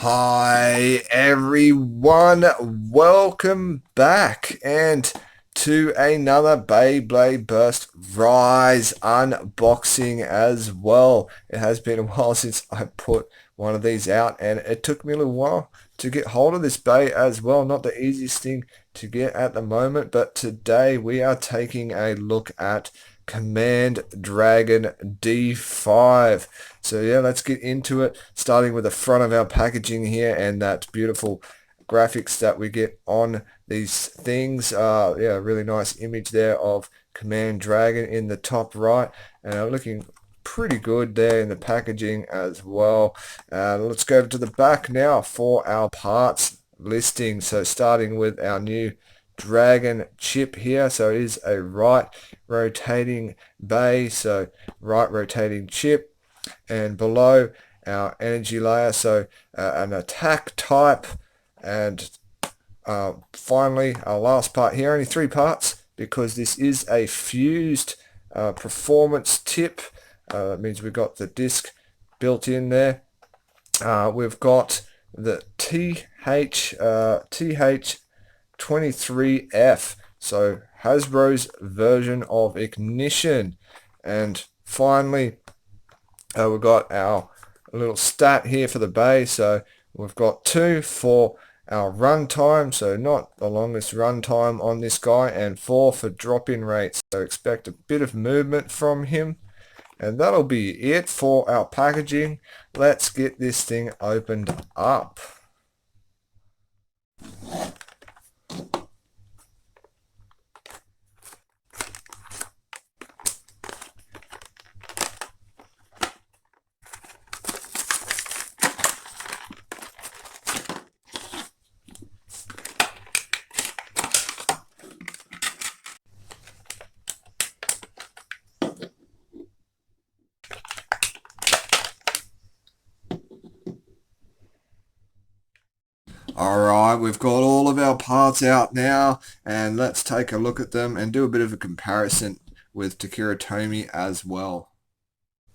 Hi everyone, welcome back and to another Beyblade Burst Rise unboxing as well. It has been a while since I put one of these out and it took me a little while to get hold of this Bay as well. Not the easiest thing to get at the moment, but today we are taking a look at Command Dragon D5. So yeah, let's get into it, starting with the front of our packaging here and that beautiful graphics that we get on these things. Yeah, really nice image there of Command Dragon in the top right, and looking pretty good there in the packaging as well. Let's go over to the back now for our parts listing. So starting with our new Dragon chip here. So it is a right rotating bay, so right rotating chip, and below our energy layer, so an attack type, and finally our last part here, only three parts because this is a fused performance tip. That means we've got the disc built in there. We've got the TH23F, so Hasbro's version of Ignition. And finally, we've got our little stat here for the bay. So we've got 2 for our run time, so not the longest run time on this guy, and 4 for drop-in rates. So expect a bit of movement from him. And that'll be it for our packaging. Let's get this thing opened up. Alright, we've got all of our parts out now, and let's take a look at them and do a bit of a comparison with Takira Tomy as well.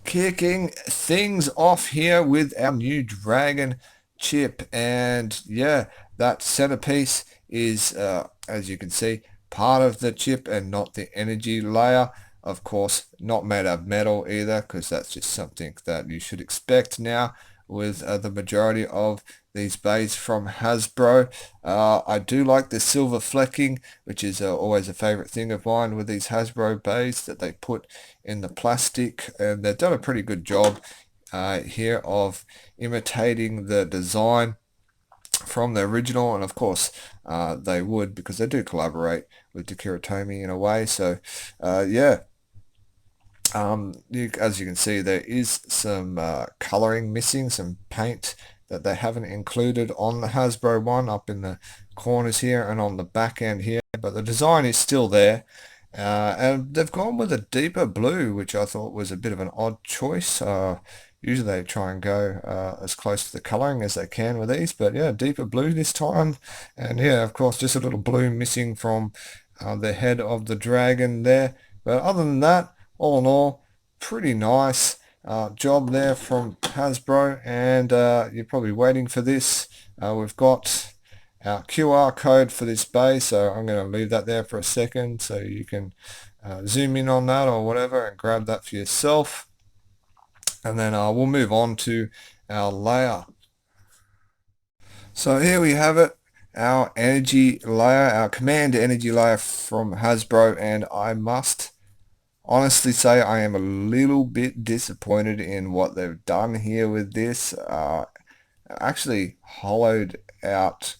Kicking things off here with our new Dragon chip, and yeah, that centerpiece is, as you can see, part of the chip and not the energy layer. Of course, not made of metal either, because that's just something that you should expect now with the majority of these bays from Hasbro. I do like the silver flecking, which is always a favorite thing of mine with these Hasbro bays that they put in the plastic, and they've done a pretty good job here of imitating the design from the original, and of course they would, because they do collaborate with Takira Tomy in a way. So yeah, as you can see, there is some coloring missing, some paint that they haven't included on the Hasbro one up in the corners here and on the back end here, but the design is still there. And they've gone with a deeper blue, which I thought was a bit of an odd choice. Usually they try and go as close to the coloring as they can with these, but yeah, deeper blue this time. And yeah, of course, just a little blue missing from the head of the dragon there. But other than that, all in all, pretty nice job there from Hasbro. And you're probably waiting for this. We've got our QR code for this bay, so I'm going to leave that there for a second so you can zoom in on that or whatever and grab that for yourself. And then we'll move on to our layer. So here we have it, our energy layer, our command energy layer from Hasbro, and I must honestly say I am a little bit disappointed in what they've done here with this. Actually hollowed out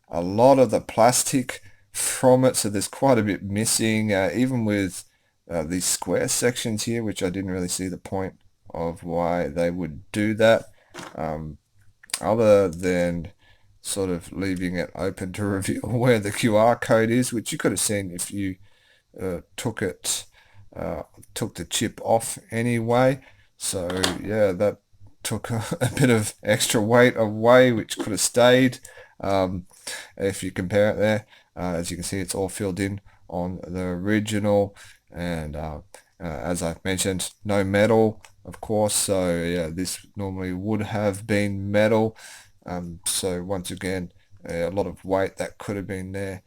a lot of the plastic from it, so there's quite a bit missing, even with these square sections here, which I didn't really see the point of why they would do that, other than sort of leaving it open to reveal where the QR code is, which you could have seen if you took the chip off anyway. So yeah, that took a bit of extra weight away, which could have stayed. If you compare it there, as you can see, it's all filled in on the original, and as I've mentioned, no metal, of course. So yeah, this normally would have been metal. So once again, a lot of weight that could have been there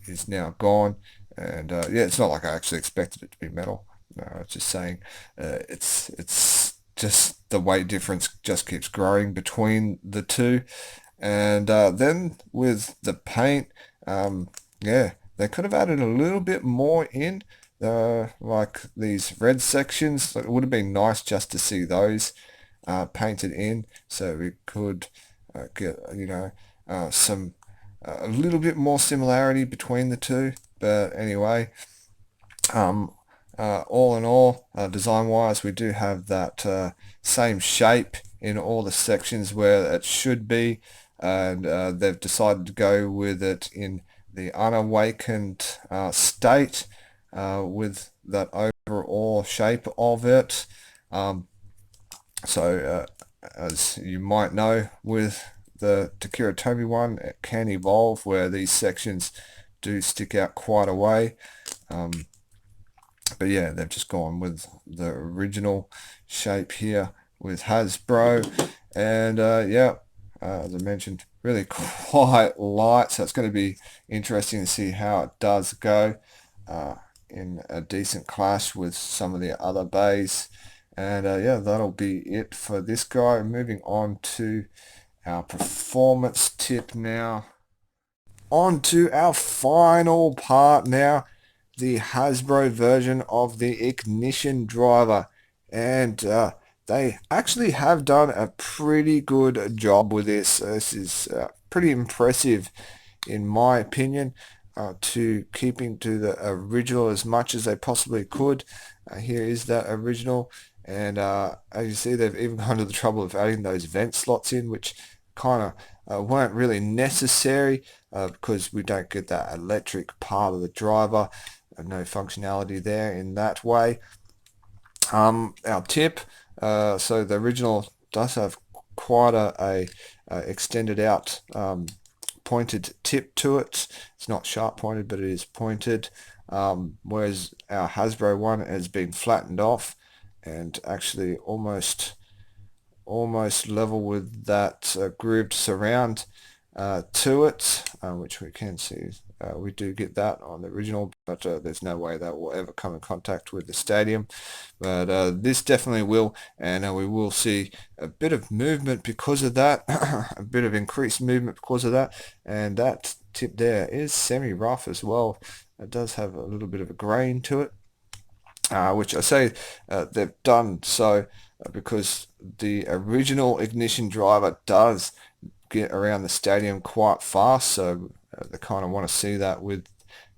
is now gone. And yeah, it's not like I actually expected it to be metal. No, I was just saying it's just the weight difference just keeps growing between the two. And then with the paint, yeah, they could have added a little bit more in, like these red sections. It would have been nice just to see those painted in, so we could get some a little bit more similarity between the two. But anyway, um, all in all, design-wise, we do have that same shape in all the sections where it should be, and they've decided to go with it in the unawakened state with that overall shape of it. Um, so, as you might know, with the Takira Tomy one, it can evolve where these sections do stick out quite a way. Um, but yeah, they've just gone with the original shape here with Hasbro. And yeah, as I mentioned, really quite light. So it's going to be interesting to see how it does go uh, in a decent clash with some of the other bays. And yeah, that'll be it for this guy. Moving on to our performance tip now. On to our final part now, the Hasbro version of the ignition driver. And they actually have done a pretty good job with this. This is pretty impressive in my opinion, to keeping to the original as much as they possibly could. Here is that original, and as you see, they've even gone to the trouble of adding those vent slots in, which kind of weren't really necessary because we don't get that electric part of the driver. No functionality there in that way. Our tip, so the original does have quite a extended out pointed tip to it. It's not sharp pointed, but it is pointed. Whereas our Hasbro one has been flattened off and actually almost level with that grooved surround to it, which we can see. We do get that on the original, but there's no way that will ever come in contact with the stadium. But this definitely will, and we will see a bit of movement because of that, a bit of increased movement because of that, and that tip there is semi-rough as well. It does have a little bit of a grain to it, which I say they've done so because the original ignition driver does get around the stadium quite fast, so they kind of want to see that with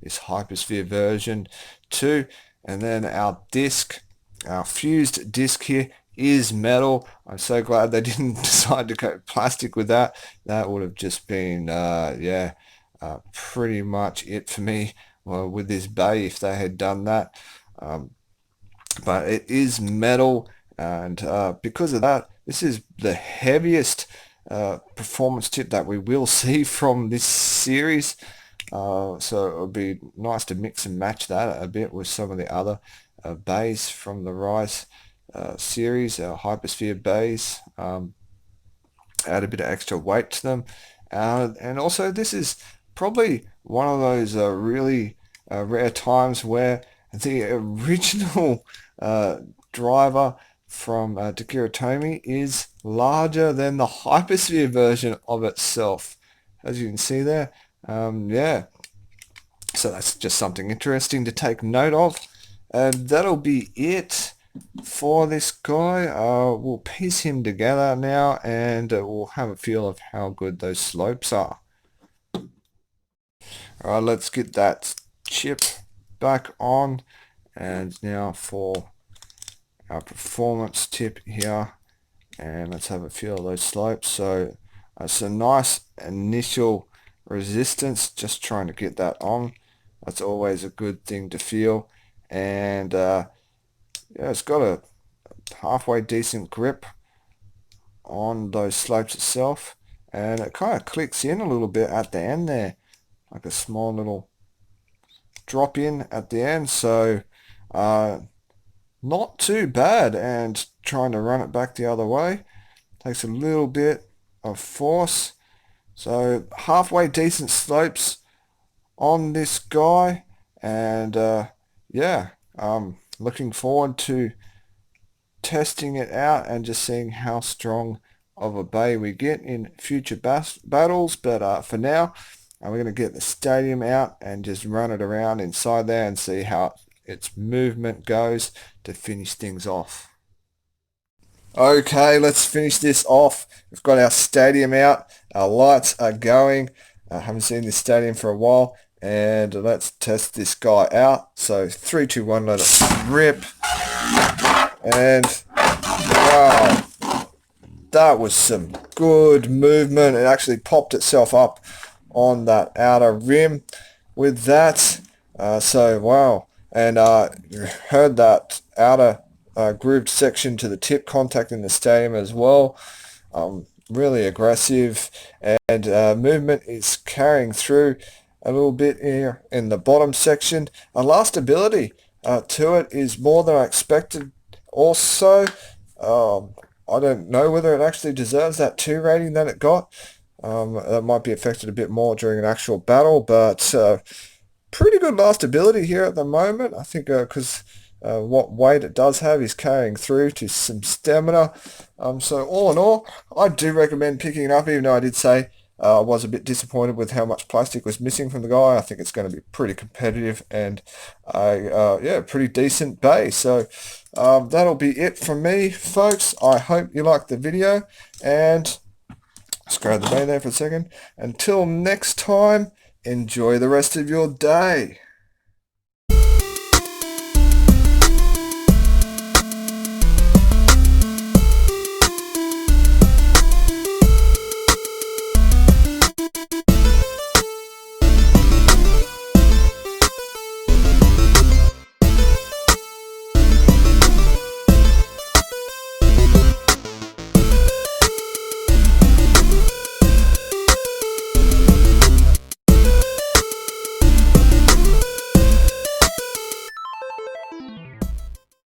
this Hypersphere version too. And then our disc, our fused disc here is metal. I'm so glad they didn't decide to go plastic with that. That would have just been yeah, pretty much it for me with this bay if they had done that. Um, but it is metal, and because of that, this is the heaviest performance tip that we will see from this series. So it would be nice to mix and match that a bit with some of the other bays from the Rise series, our Hypersphere bays. Add a bit of extra weight to them. And also this is probably one of those really rare times where the original driver from Takira Tomy is larger than the Hypersphere version of itself, as you can see there. Yeah, so that's just something interesting to take note of. And that'll be it for this guy. We'll piece him together now, and we'll have a feel of how good those slopes are. Alright, let's get that chip back on. And now for our performance tip here, and let's have a feel of those slopes. So it's a nice initial resistance, just trying to get that on. That's always a good thing to feel. And yeah, it's got a halfway decent grip on those slopes itself, and it kind of clicks in a little bit at the end there, like a small little drop in at the end. So not too bad. And trying to run it back the other way takes a little bit of force. So halfway decent slopes on this guy, and yeah, looking forward to testing it out and just seeing how strong of a bay we get in future battles. But for now, we're going to get the stadium out and just run it around inside there and see how its movement goes to finish things off. Okay, let's finish this off. We've got our stadium out. Our lights are going. I haven't seen this stadium for a while. And let's test this guy out. So 3, 2, 1, let it rip. And wow, that was some good movement. It actually popped itself up on that outer rim with that. So wow. And you heard that outer grooved section to the tip contacting the stadium as well. Really aggressive, and movement is carrying through a little bit here in the bottom section. A last ability to it is more than I expected. Also, I don't know whether it actually deserves that 2 rating that it got. That might be affected a bit more during an actual battle, but pretty good last ability here at the moment. I think because what weight it does have is carrying through to some stamina. So all in all, I do recommend picking it up, even though I did say I was a bit disappointed with how much plastic was missing from the guy. I think it's going to be pretty competitive and yeah, pretty decent base. So that'll be it from me, folks. I hope you liked the video, and let's grab the bay there for a second. Until next time, enjoy the rest of your day.